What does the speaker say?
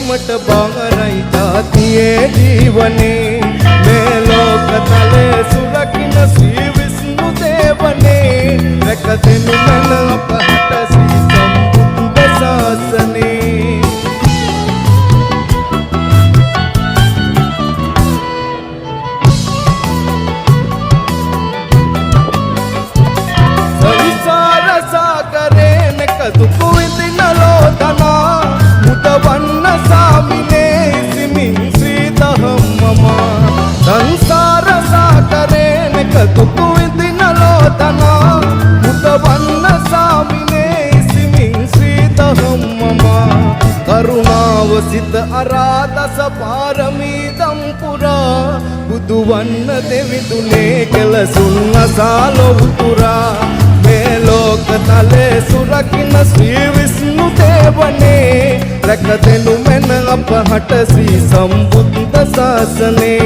බිමට බාරයි ජාතියේ ජීවනේ මේ ලෝක තලයේ සුරකින්න ශ්‍රී විෂ්ණු දේවනේ රැක දෙනු මන අපහට ශ්‍රී සම්බුද්ධ ශාසනේ සංසාර සාගරේන කදුකු විඳින ලෝතනා මුදවන්න සාමිනේ සිමින් ශ්‍රී දහම්මමා සංසාර සාගරේන කදුකු විඳින ලෝතනා මුදවන්න සාමිනේ සිමින් ශ්‍රී දහම්මමා කරුණාව සිත අරාදස පාරමී දම්පුරා බුදුවන්න දෙවිදුනේ කෙලසුන් අසාල උතුරා මේ ලෝක තලයේ සුරකින්න ශ්‍රී විෂ්ණු දේවනේ රැක දෙනු මැන අපහට ශ්‍රී සම්බුද්ධ ශාසනේ